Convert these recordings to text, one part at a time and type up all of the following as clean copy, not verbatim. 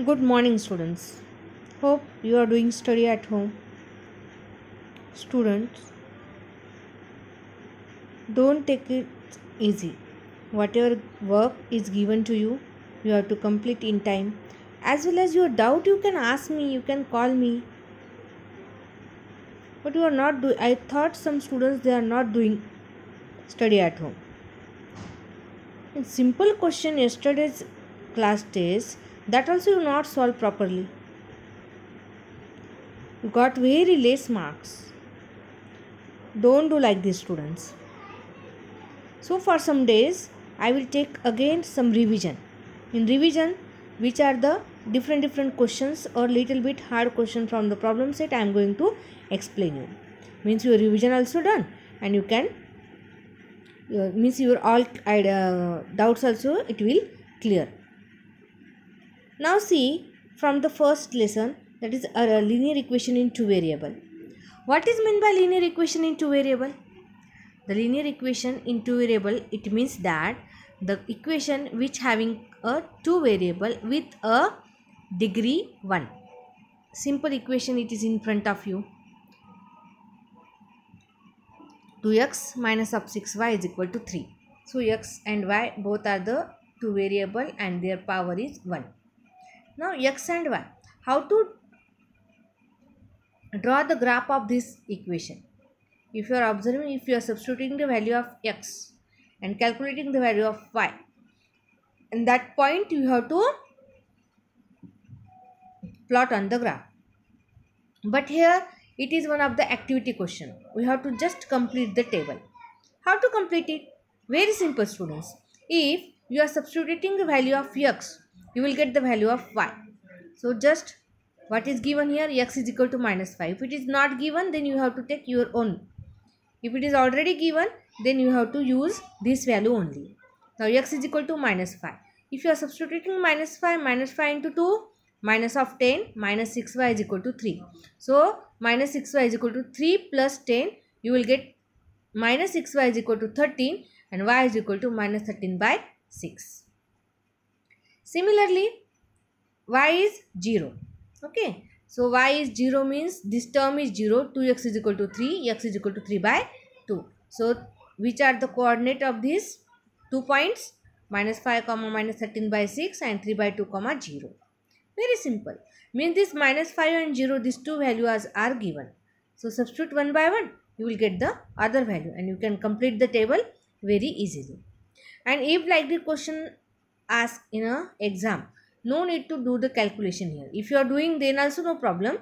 Good morning, students. Hope you are doing study at home. Students, don't take it easy. Whatever work is given to you, you have to complete in time. As well as your doubt, you can ask me, you can call me. But you are not doing. I thought some students they are not doing study at home. In simple question yesterday's class test that also you not solve properly. You got very less marks. Don't do like this, students. So for some days I will take again some revision. In revision, which are the different questions or little bit hard question from the problem set, I am going to explain you. Means your revision also done, and you can means your all doubts also it will clear. Now see from the first lesson, that is a linear equation in two variable. What is meant by linear equation in two variable? The linear equation in two variable, it means that the equation which having a two variable with a degree 1. Simple equation, it is in front of you. 2x minus of 6y is equal to 3. So x and y both are the two variable and their power is 1. Now x and y. How to draw the graph of this equation? If you are observing, if you are substituting the value of x and calculating the value of y, in that point you have to plot on the graph. But here it is one of the activity question. We have to just complete the table. How to complete it? Very simple, students. If you are substituting the value of x, you will get the value of y. So just what is given here, x is equal to minus 5. If it is not given, then you have to take your own. If it is already given, then you have to use this value only. Now x is equal to minus 5. If you are substituting minus 5 into 2, minus of 10, minus 6y is equal to 3. So minus 6y is equal to 3 plus 10, you will get minus 6y is equal to 13 and y is equal to minus 13 by 6. Similarly, y is 0. Okay. So y is 0 means this term is 0. 2x is equal to 3. X is equal to 3 by 2. So which are the coordinate of these 2 points? Minus 5 comma minus 13 by 6 and 3 by 2 comma 0. Very simple. Means this minus 5 and 0, these two values are given. So substitute one by one, you will get the other value and you can complete the table very easily. And if like the question asked in a exam, no need to do the calculation here. If you are doing, then also no problem,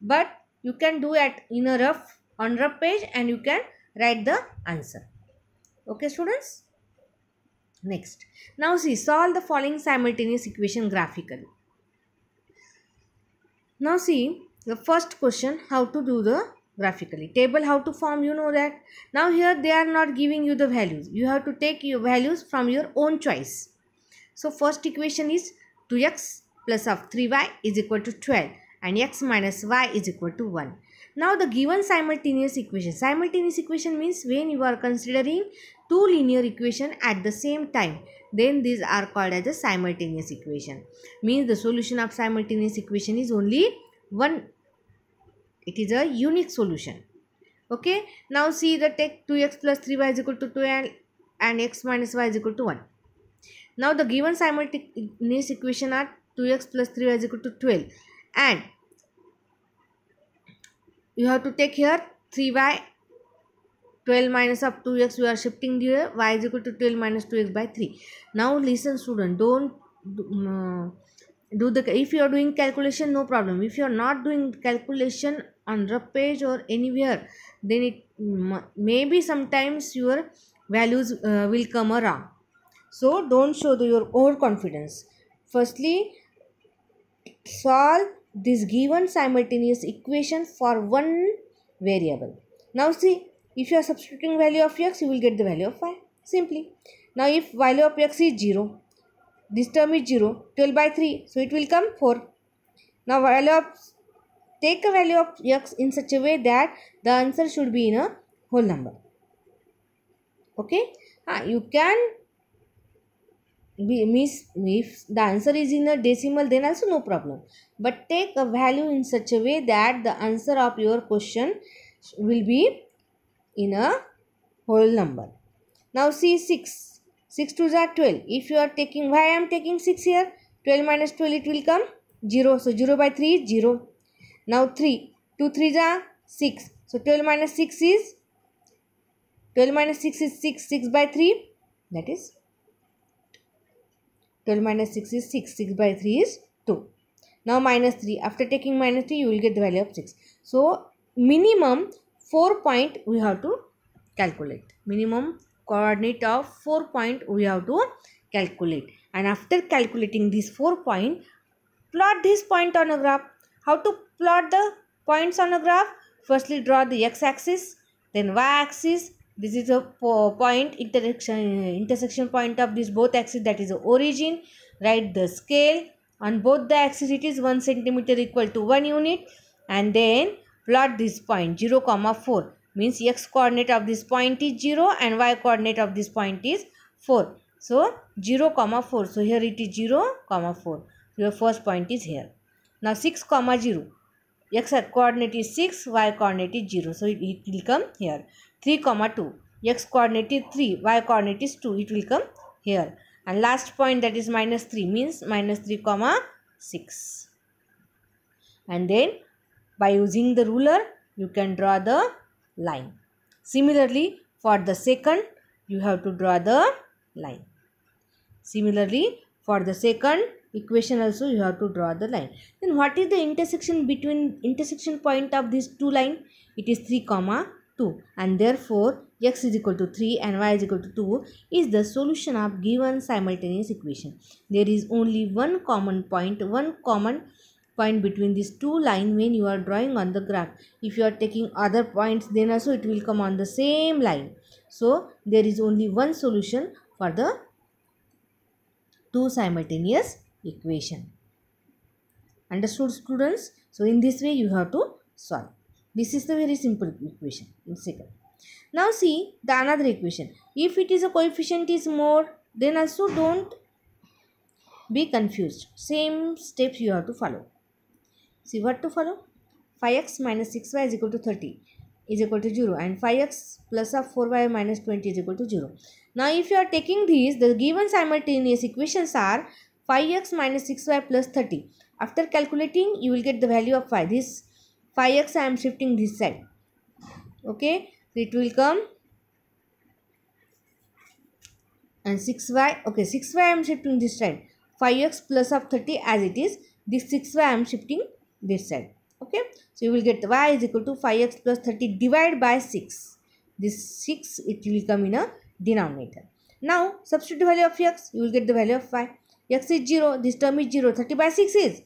but you can do it in a rough page and you can write the answer. Okay, students. Next, now see, solve the following simultaneous equation graphically. Now see the first question, how to do the graphically. Table how to form, you know that. Now here they are not giving you the values. You have to take your values from your own choice. So first equation is 2x plus of 3y is equal to 12 and x minus y is equal to 1. Now the given simultaneous equation. Simultaneous equation means when you are considering two linear equation at the same time, then these are called as a simultaneous equation. Means the solution of simultaneous equation is only one. It is a unique solution. Okay. Now see the take 2x plus 3y is equal to 12 and x minus y is equal to 1. Now the given simultaneous equation are 2x plus 3y is equal to 12 and you have to take here 3y, 12 minus of 2x, you are shifting here, y is equal to 12 minus 2x by 3. Now listen student, don't do the, if you are doing calculation, no problem. If you are not doing calculation on rough page or anywhere, then it maybe sometimes your values will come wrong. So don't show your overconfidence. Firstly, solve this given simultaneous equation for one variable. Now see, if you are substituting value of x, you will get the value of y simply. Now if value of x is 0, this term is 0, 12 by 3, so it will come 4. Now value of, take a value of x in such a way that the answer should be in a whole number. Okay, you can means if the answer is in a decimal, then also no problem. But take a value in such a way that the answer of your question will be in a whole number. Now see 6. 6 2s are 12. If you are taking, why I am taking 6 here? 12 minus 12, it will come 0. So 0 by 3 is 0. Now 3. 2 3s are 6. So 12 minus 6 is 6. 6 by 3, that is 12 minus 6 is 6. 6 by 3 is 2. Now minus 3. After taking minus 3, you will get the value of 6. So minimum 4 point we have to calculate. Minimum coordinate of 4 point we have to calculate. And after calculating this 4 point, plot this point on a graph. How to plot the points on a graph? Firstly, draw the x-axis, then y-axis. This is a point intersection point of these both axes, that is the origin. Write the scale. On both the axes it is 1 centimeter equal to 1 unit. And then plot this point 0, 4. Means x coordinate of this point is 0 and y coordinate of this point is 4. So 0, 4. So here it is 0, 4. Your first point is here. Now 6, 0. X coordinate is 6, y coordinate is 0. So it will come here. 3, 2. X coordinate is 3, y coordinate is 2. It will come here. And last point, that is minus 3, means minus 3, 6. And then by using the ruler, you can draw the line. Similarly, for the second, you have to draw the line. Similarly, for the second equation also you have to draw the line. Then what is the intersection point of these two lines? It is 3, 2, and therefore x is equal to 3 and y is equal to 2 is the solution of given simultaneous equation. There is only one common point between these two lines when you are drawing on the graph. If you are taking other points, then also it will come on the same line. So there is only one solution for the two simultaneous equation. Understood, students? So in this way you have to solve. This is the very simple equation in second. Now see the another equation. If it is a coefficient is more, then also don't be confused. Same steps you have to follow. See what to follow? 5x minus 6y is equal to 30 is equal to 0, and 5x plus of 4y minus 20 is equal to 0. Now if you are taking these, the given simultaneous equations are 5x minus 6y plus 30. After calculating, you will get the value of 5. This 5x I am shifting this side. Okay, so it will come, and 6y, okay, 6y I am shifting this side. 5x plus of 30 as it is. This 6y I am shifting this side. Okay, so you will get y is equal to 5x plus 30 divided by 6. This 6, it will come in a denominator. Now substitute the value of x, you will get the value of y. X is 0, this term is 0, 30 by 6 is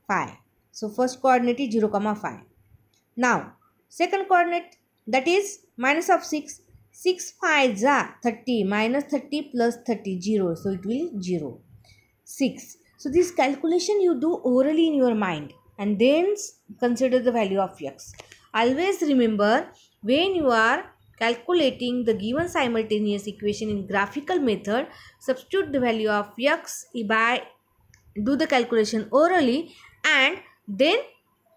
5. So first coordinate is 0, 5. Now second coordinate, that is minus of 6. 6 5s are 30, minus 30 plus 30, 0. So it will 0, 6. So this calculation you do orally in your mind and then consider the value of x. Always remember, when you are calculating the given simultaneous equation in graphical method, substitute the value of x by do the calculation orally, and then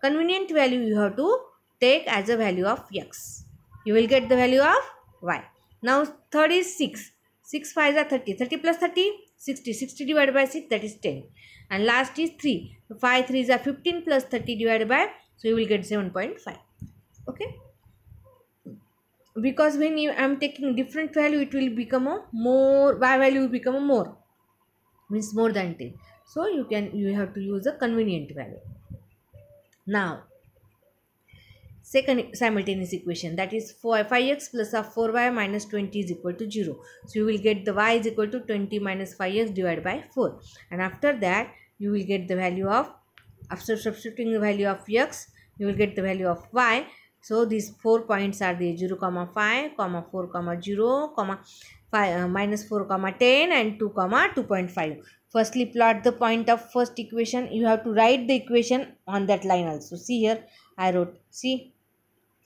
convenient value you have to take as a value of x. You will get the value of y. Now third is 6. 6 5s are 30. 30 plus 30, 60. 60 divided by 6, that is 10. And last is 3. 5 3s are 15 plus 30 divided by, so you will get 7.5. Okay. Because when you am taking different value, it will become a more, y value will become a more, means more than 10. So you have to use a convenient value. Now second simultaneous equation, that is 5x plus of 4y minus 20 is equal to 0. So you will get the y is equal to 20 minus 5x divided by 4. And after that you will get the value of, after substituting the value of x, you will get the value of y. So these 4 points are the 0, 5, 4, 0, 5, minus 4, 10 and 2, 2.5. Firstly plot the point of first equation. You have to write the equation on that line also. See here I wrote, see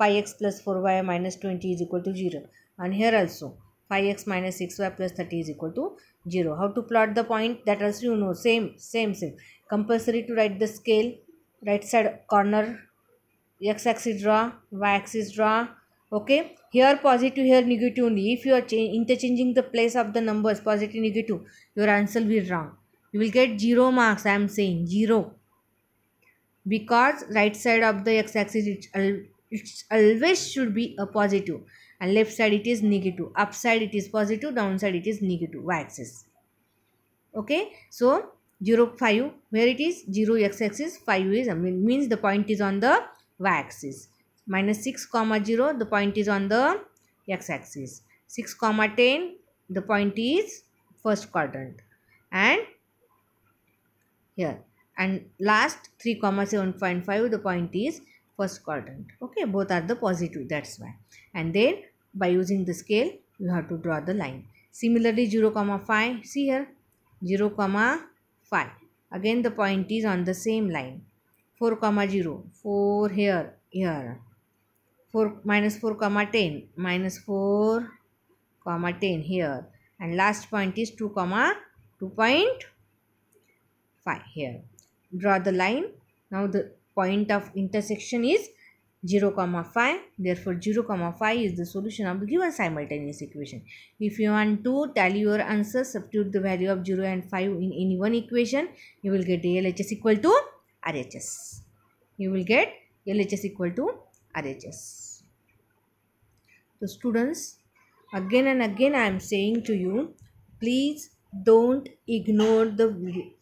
5x plus 4y minus 20 is equal to 0. And here also 5x minus 6y plus 30 is equal to 0. How to plot the point? That also you know. Same. Compulsory to write the scale. Right side corner. X-axis draw. Y-axis draw. Okay. Here positive, here negative only. If you are interchanging the place of the numbers, positive, negative, your answer will be wrong. You will get 0 marks. I am saying 0. Because right side of the x-axis it always should be a positive, and left side it is negative, up side it is positive, down side it is negative, y-axis. Okay, so 0 5 where it is 0 x-axis, 5 is means the point is on the y-axis. Minus 6 comma 0, the point is on the x-axis. 6 comma 10, the point is first quadrant, and here, and last 3 comma 7.5, the point is first quadrant. Okay, both are the positive, that's why. And then by using the scale you have to draw the line. Similarly 0 comma 5, see here 0 comma 5, again the point is on the same line. 4 comma 0, 4 here, 4 minus 4 comma 10, minus 4 comma 10 here, and last point is 2 comma 2.5 here. Draw the line. Now the point of intersection is 0 comma 5. Therefore 0 comma 5 is the solution of the given simultaneous equation. If you want to tally your answer, substitute the value of 0 and 5 in any one equation, you will get LHS equal to RHS. You will get LHS equal to RHS. So students, again and again I am saying to you, please don't ignore the video.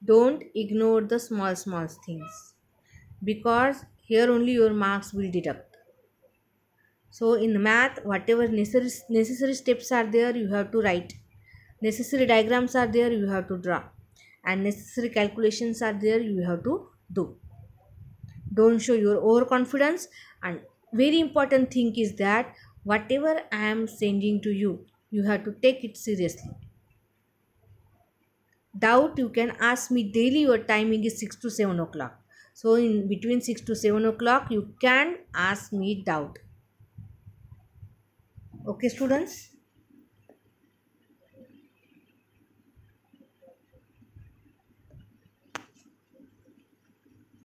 Don't ignore the small things, because here only your marks will deduct. So in math, whatever necessary steps are there, you have to write. Necessary diagrams are there, you have to draw. And necessary calculations are there, you have to do. Don't show your overconfidence. And very important thing is that whatever I am sending to you, you have to take it seriously. Doubt, you can ask me daily. Your timing is 6 to 7 o'clock. So in between 6 to 7 o'clock, you can ask me doubt. Okay, students?